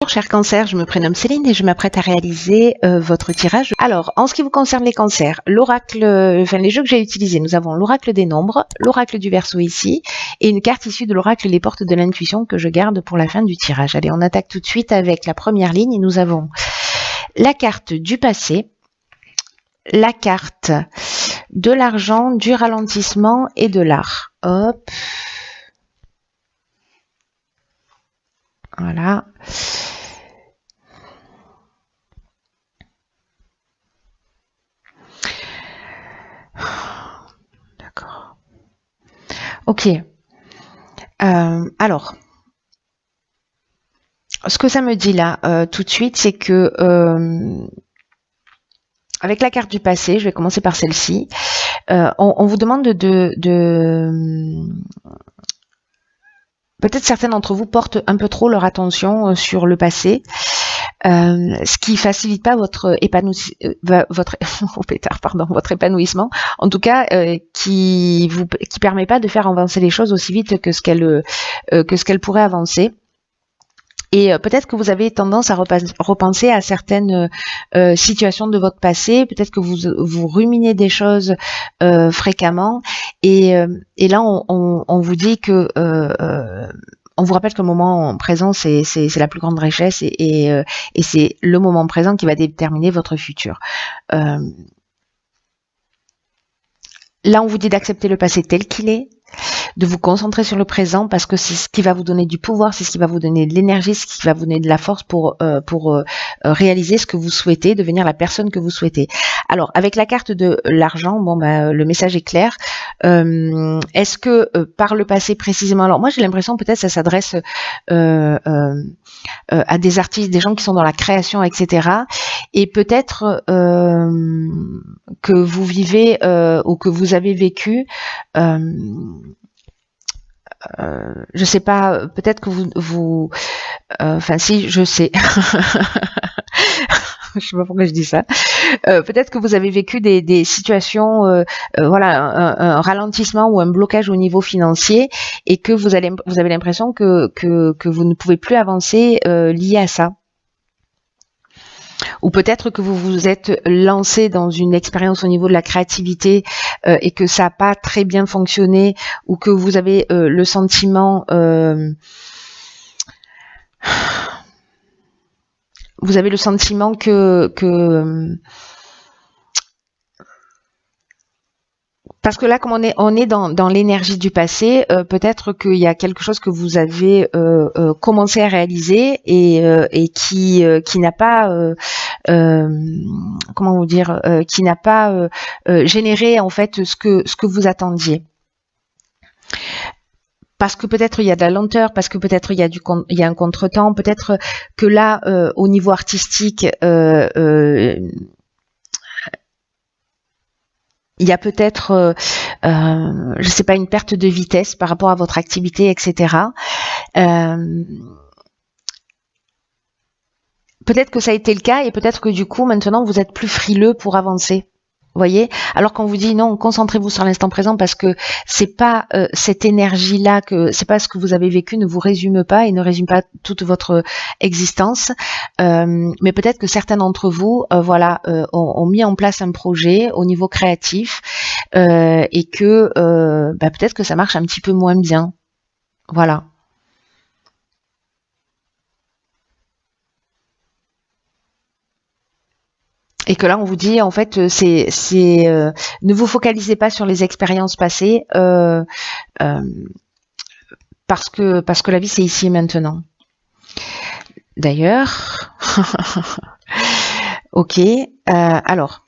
Bonjour cher cancer, je me prénomme Céline et je m'apprête à réaliser votre tirage. Alors, en ce qui vous concerne les cancers, l'oracle, les jeux que j'ai utilisés, nous avons l'oracle des nombres, l'oracle du Verseau ici, et une carte issue de l'oracle des portes de l'intuition que je garde pour la fin du tirage. Allez, on attaque tout de suite avec la première ligne et nous avons la carte du passé, la carte de l'argent, du ralentissement et de l'art. Hop. Voilà. D'accord. Ok. Alors, ce que ça me dit là, tout de suite, c'est que avec la carte du passé, je vais commencer par celle-ci, on vous demande peut-être certains d'entre vous portent un peu trop leur attention sur le passé, ce qui facilite pas votre votre épanouissement, en tout cas qui permet pas de faire avancer les choses aussi vite que ce qu'elle pourrait avancer. Et peut-être que vous avez tendance à repenser à certaines situations de votre passé, peut-être que vous ruminez des choses fréquemment, et là on vous dit que on vous rappelle que le moment présent c'est la plus grande richesse, et c'est le moment présent qui va déterminer votre futur. Là on vous dit d'accepter le passé tel qu'il est, de vous concentrer sur le présent, parce que c'est ce qui va vous donner du pouvoir, c'est ce qui va vous donner de l'énergie, ce qui va vous donner de la force pour réaliser ce que vous souhaitez, devenir la personne que vous souhaitez. Alors, avec la carte de l'argent, bon, le message est clair. Est-ce que par le passé précisément, alors moi j'ai l'impression peut-être ça s'adresse à des artistes, des gens qui sont dans la création, etc. Et peut-être que vous vivez ou que vous avez vécu, je sais pas, peut-être que enfin si, je sais. Je sais pas pourquoi je dis ça. Peut-être que vous avez vécu des situations, voilà, un ralentissement ou un blocage au niveau financier, et que vous avez l'impression que vous ne pouvez plus avancer lié à ça. Ou peut-être que vous vous êtes lancé dans une expérience au niveau de la créativité et que ça n'a pas très bien fonctionné, ou que vous avez le sentiment que parce que là, comme on est dans l'énergie du passé, peut-être qu'il y a quelque chose que vous avez commencé à réaliser et qui n'a pas comment vous dire, qui n'a pas généré en fait ce que vous attendiez. Parce que peut-être il y a de la lenteur, parce que peut-être il y a un contretemps, peut-être que là, au niveau artistique, il y a peut-être, je sais pas, une perte de vitesse par rapport à votre activité, etc. Peut-être que ça a été le cas, et peut-être que du coup, maintenant, vous êtes plus frileux pour avancer. Vous voyez, alors qu'on vous dit non, concentrez-vous sur l'instant présent, parce que c'est pas cette énergie-là, que c'est pas ce que vous avez vécu, ne vous résume pas et ne résume pas toute votre existence. Mais peut-être que certains d'entre vous, voilà, ont mis en place un projet au niveau créatif et que peut-être que ça marche un petit peu moins bien. Voilà. Et que là, on vous dit, en fait, ne vous focalisez pas sur les expériences passées, parce que la vie, c'est ici et maintenant. D'ailleurs, ok. Alors,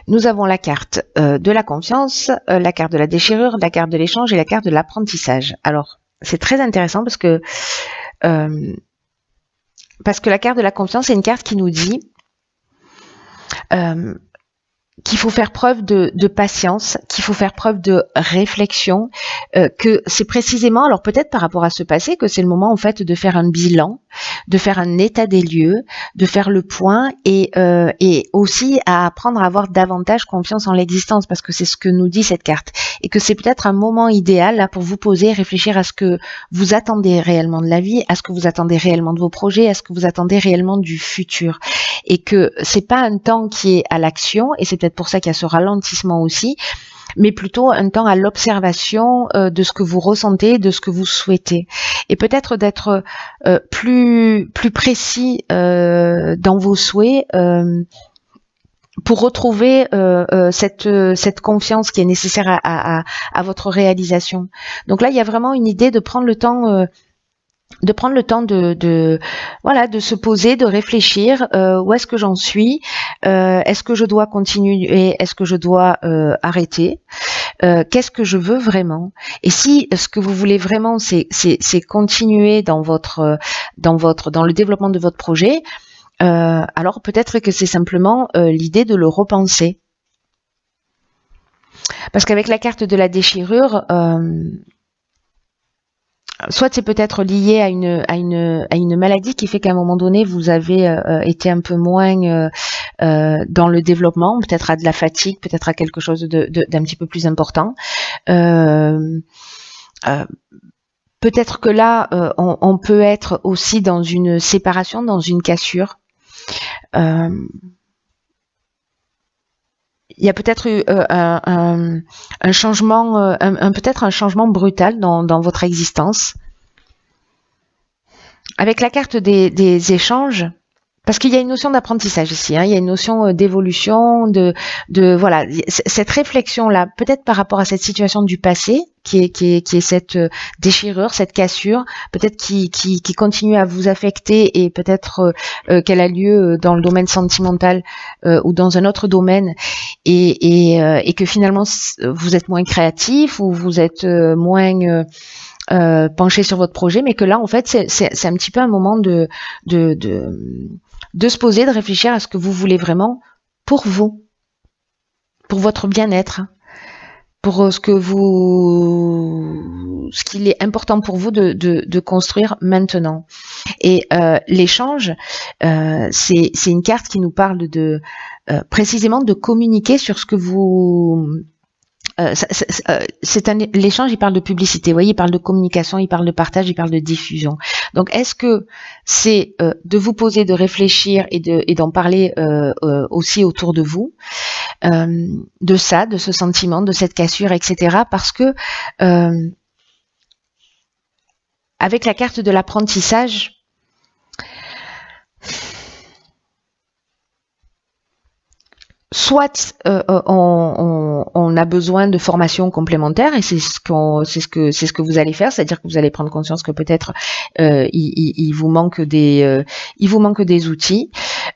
nous avons la carte de la confiance, la carte de la déchirure, la carte de l'échange et la carte de l'apprentissage. Alors, c'est très intéressant parce que la carte de la confiance, c'est une carte qui nous dit qu'il faut faire preuve de patience, qu'il faut faire preuve de réflexion, que c'est précisément, alors peut-être par rapport à ce passé, que c'est le moment en fait de faire un bilan, de faire un état des lieux, de faire le point et aussi à apprendre à avoir davantage confiance en l'existence parce que c'est ce que nous dit cette carte et que c'est peut-être un moment idéal là pour vous poser et réfléchir à ce que vous attendez réellement de la vie, à ce que vous attendez réellement de vos projets, à ce que vous attendez réellement du futur et que c'est pas un temps qui est à l'action et c'est peut-être pour ça qu'il y a ce ralentissement aussi, mais plutôt un temps à l'observation de ce que vous ressentez, de ce que vous souhaitez. Et peut-être d'être plus précis dans vos souhaits pour retrouver cette confiance qui est nécessaire à votre réalisation. Donc là, il y a vraiment une idée de prendre le temps voilà, de se poser, de réfléchir où est-ce que j'en suis, est-ce que je dois continuer, est-ce que je dois arrêter, qu'est-ce que je veux vraiment, et si ce que vous voulez vraiment c'est continuer dans le développement de votre projet, alors peut-être que c'est simplement l'idée de le repenser, parce qu'avec la carte de la déchirure, soit c'est peut-être lié à une maladie qui fait qu'à un moment donné vous avez été un peu moins dans le développement, peut-être à de la fatigue, peut-être à quelque chose d'un petit peu plus important. Peut-être que là on peut être aussi dans une séparation, dans une cassure. Il y a peut-être eu un changement, peut-être un changement brutal dans votre existence. Avec la carte des échanges, parce qu'il y a une notion d'apprentissage ici, hein, il y a une notion d'évolution, de voilà, cette réflexion-là, peut-être par rapport à cette situation du passé, qui est cette déchirure, cette cassure, peut-être qui continue à vous affecter et peut-être qu'elle a lieu dans le domaine sentimental ou dans un autre domaine et que finalement vous êtes moins créatif ou vous êtes moins penché sur votre projet, mais que là en fait c'est un petit peu un moment de se poser, de réfléchir à ce que vous voulez vraiment pour vous, pour votre bien-être, pour ce qu'il est important pour vous de construire maintenant. Et l'échange, c'est une carte qui nous parle précisément de communiquer sur ce que vous... l'échange, il parle de publicité, vous voyez, il parle de communication, il parle de partage, il parle de diffusion. Donc, est-ce que c'est de vous poser, de réfléchir et d'en parler aussi autour de vous, de ça, de ce sentiment, de cette cassure, etc. Parce que avec la carte de l'apprentissage, soit on a besoin de formations complémentaires et c'est ce que vous allez faire, c'est-à-dire que vous allez prendre conscience que peut-être il vous manque des outils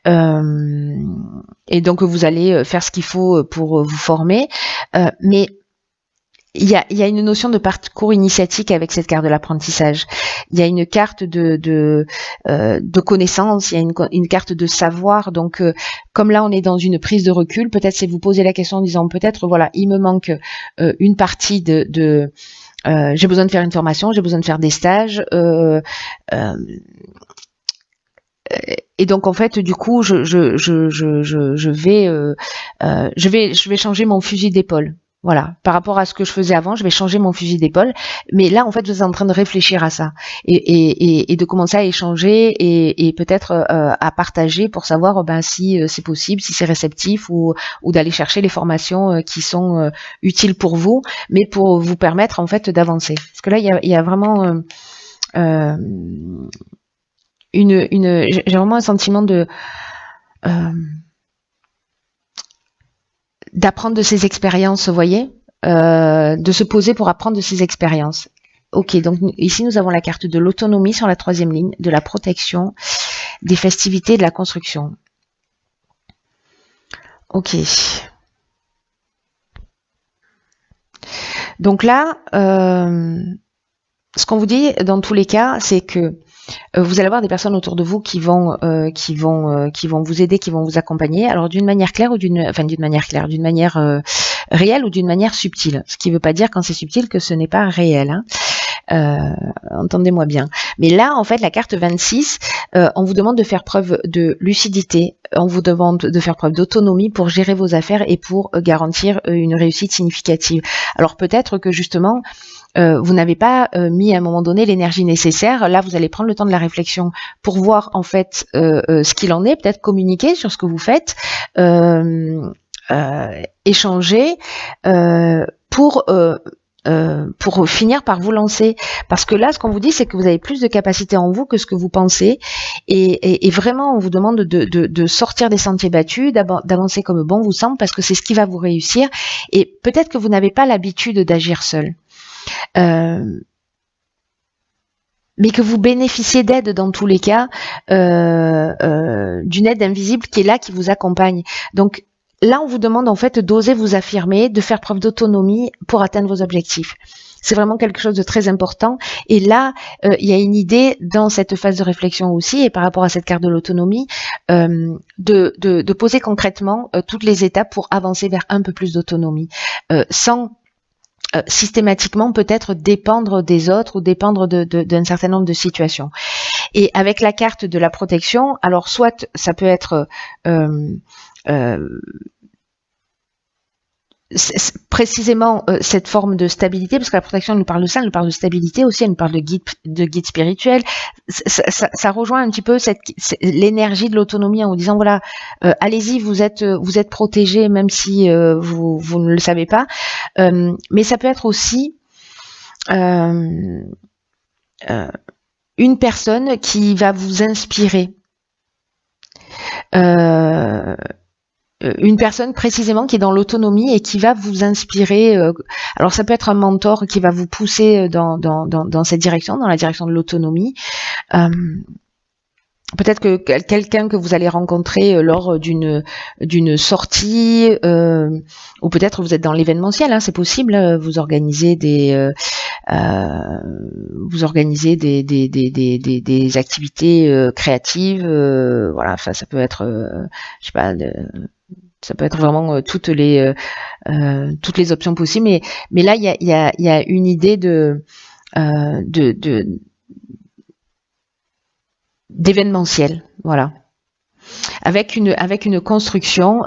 et donc vous allez faire ce qu'il faut pour vous former, mais il y a une notion de parcours initiatique avec cette carte de l'apprentissage. Il y a une carte de connaissance, il y a une carte de savoir. Donc, comme là, on est dans une prise de recul, peut-être c'est vous poser la question en disant peut-être, voilà, il me manque une partie j'ai besoin de faire une formation, j'ai besoin de faire des stages. Et donc en fait, du coup, je vais changer mon fusil d'épaule. Voilà, par rapport à ce que je faisais avant, je vais changer mon fusil d'épaule. Mais là, en fait, vous êtes en train de réfléchir à ça et de commencer à échanger et peut-être à partager pour savoir si c'est possible, si c'est réceptif ou d'aller chercher les formations qui sont utiles pour vous, mais pour vous permettre en fait d'avancer. Parce que là, il y a vraiment j'ai vraiment un sentiment d'apprendre de ses expériences, vous voyez, de se poser pour apprendre de ses expériences. Ok, donc ici nous avons la carte de l'autonomie sur la 3e ligne, de la protection, des festivités et de la construction. Ok. Donc là, ce qu'on vous dit dans tous les cas, c'est que vous allez avoir des personnes autour de vous qui vont vous aider, qui vont vous accompagner. Alors d'une manière claire ou d'une manière réelle ou d'une manière subtile. Ce qui ne veut pas dire quand c'est subtil que ce n'est pas réel. Hein. Entendez-moi bien. Mais là, en fait, la carte 26, on vous demande de faire preuve de lucidité, on vous demande de faire preuve d'autonomie pour gérer vos affaires et pour garantir une réussite significative. Alors peut-être que justement, vous n'avez pas mis à un moment donné l'énergie nécessaire. Là, vous allez prendre le temps de la réflexion pour voir en fait ce qu'il en est, peut-être communiquer sur ce que vous faites, échanger pour finir par vous lancer. Parce que là, ce qu'on vous dit, c'est que vous avez plus de capacité en vous que ce que vous pensez. Et vraiment, on vous demande de sortir des sentiers battus, d'avancer comme bon vous semble, parce que c'est ce qui va vous réussir. Et peut-être que vous n'avez pas l'habitude d'agir seul. Mais que vous bénéficiez d'aide dans tous les cas, d'une aide invisible qui est là, qui vous accompagne. Donc là, on vous demande en fait d'oser vous affirmer, de faire preuve d'autonomie pour atteindre vos objectifs. C'est vraiment quelque chose de très important. Et là, il y a une idée dans cette phase de réflexion aussi, et par rapport à cette carte de l'autonomie, de poser concrètement toutes les étapes pour avancer vers un peu plus d'autonomie, sans systématiquement peut-être dépendre des autres ou dépendre d'un certain nombre de situations. Et avec la carte de la protection, alors soit ça peut être précisément cette forme de stabilité, parce que la protection elle nous parle de ça, elle nous parle de stabilité aussi, elle nous parle de guide spirituel. Ça rejoint un petit peu l'énergie de l'autonomie en vous disant voilà, allez-y, vous êtes protégé même si vous ne le savez pas. Mais ça peut être aussi une personne qui va vous inspirer. Une personne précisément qui est dans l'autonomie et qui va vous inspirer. Alors ça peut être un mentor qui va vous pousser dans cette direction, dans la direction de l'autonomie. Peut-être que quelqu'un que vous allez rencontrer lors d'une sortie, ou peut-être vous êtes dans l'événementiel, hein, c'est possible. Vous organisez des activités créatives. Voilà, enfin, ça peut être, je sais pas. Ça peut être vraiment toutes les options possibles, mais là il y a une idée d'événementiel, voilà, avec une construction,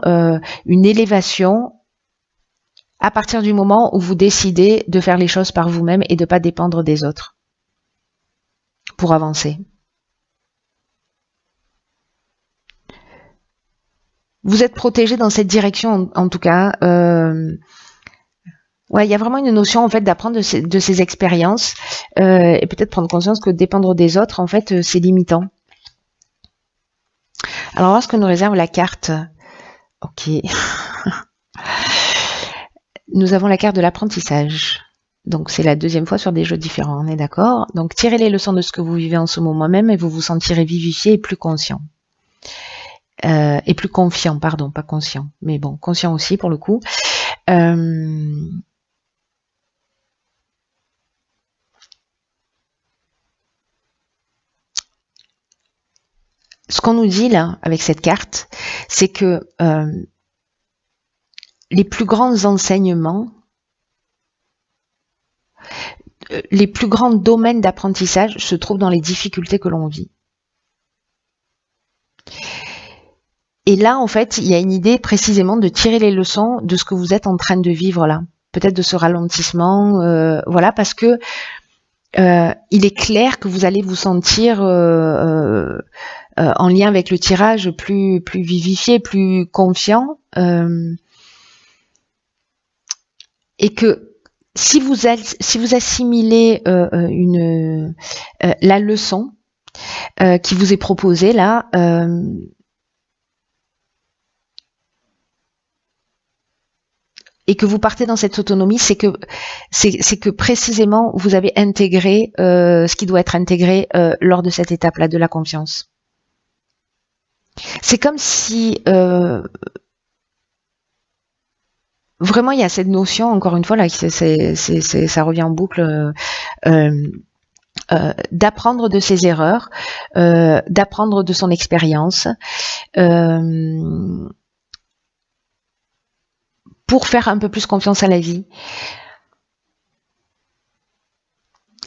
une élévation à partir du moment où vous décidez de faire les choses par vous-même et de pas dépendre des autres pour avancer. Vous êtes protégé dans cette direction, en tout cas. Ouais, il y a vraiment une notion en fait d'apprendre de ces expériences et peut-être prendre conscience que dépendre des autres, en fait, c'est limitant. Alors, voilà ce que nous réserve la carte. Ok. Nous avons la carte de l'apprentissage. Donc, c'est la deuxième fois sur des jeux différents, on est d'accord? Donc, tirez les leçons de ce que vous vivez en ce moment même et vous vous sentirez vivifié et plus conscient. Et plus confiant, pardon, pas conscient, mais bon, conscient aussi pour le coup. Ce qu'on nous dit là, avec cette carte, c'est que les plus grands enseignements, les plus grands domaines d'apprentissage se trouvent dans les difficultés que l'on vit. Et là, en fait, il y a une idée précisément de tirer les leçons de ce que vous êtes en train de vivre là. Peut-être de ce ralentissement, voilà, parce que il est clair que vous allez vous sentir en lien avec le tirage plus vivifié, plus confiant, et que si vous assimilez la leçon qui vous est proposée là, et que vous partez dans cette autonomie, c'est que précisément vous avez intégré ce qui doit être intégré lors de cette étape-là de la confiance. C'est comme si vraiment il y a cette notion, encore une fois là, ça revient en boucle, d'apprendre de ses erreurs, d'apprendre de son expérience. Pour faire un peu plus confiance à la vie.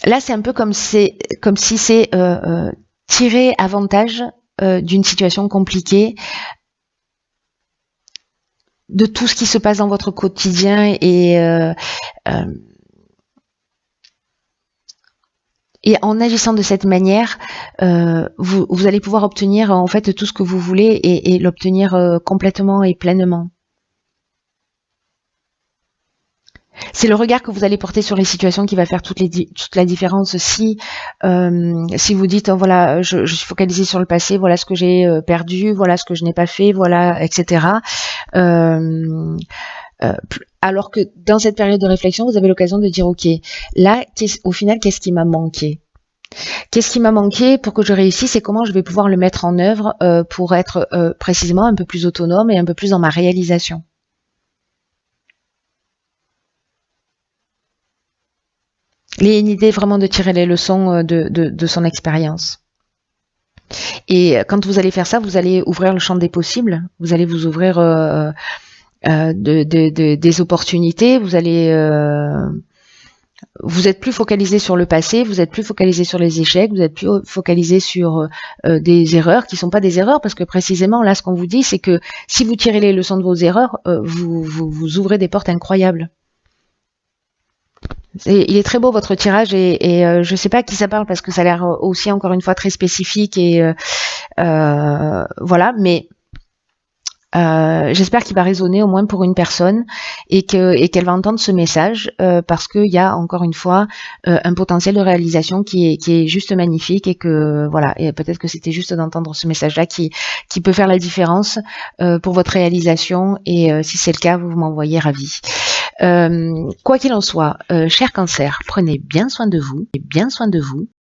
Là, c'est un peu comme si c'est tirer avantage d'une situation compliquée, de tout ce qui se passe dans votre quotidien et en agissant de cette manière, vous allez pouvoir obtenir en fait tout ce que vous voulez et l'obtenir complètement et pleinement. C'est le regard que vous allez porter sur les situations qui va faire toute la différence. Si vous dites oh, voilà, je suis focalisée sur le passé, voilà ce que j'ai perdu, voilà ce que je n'ai pas fait, voilà, etc. Alors que dans cette période de réflexion, vous avez l'occasion de dire ok, là, au final, qu'est-ce qui m'a manqué? Qu'est-ce qui m'a manqué pour que je réussisse et comment je vais pouvoir le mettre en œuvre pour être précisément un peu plus autonome et un peu plus dans ma réalisation. Il y a une idée vraiment de tirer les leçons de son expérience. Et quand vous allez faire ça, vous allez ouvrir le champ des possibles, vous allez vous ouvrir des opportunités, vous êtes plus focalisé sur le passé, vous êtes plus focalisé sur les échecs, vous êtes plus focalisé sur des erreurs qui sont pas des erreurs, parce que précisément là ce qu'on vous dit c'est que si vous tirez les leçons de vos erreurs, vous ouvrez des portes incroyables. Il est très beau votre tirage et je sais pas à qui ça parle parce que ça a l'air aussi encore une fois très spécifique et voilà, mais j'espère qu'il va résonner au moins pour une personne et qu'elle va entendre ce message parce qu'il y a encore une fois un potentiel de réalisation qui est juste magnifique et que voilà, et peut-être que c'était juste d'entendre ce message-là qui peut faire la différence pour votre réalisation et si c'est le cas, vous m'envoyez ravi. Quoi qu'il en soit, cher Cancer, prenez bien soin de vous et bien soin de vous.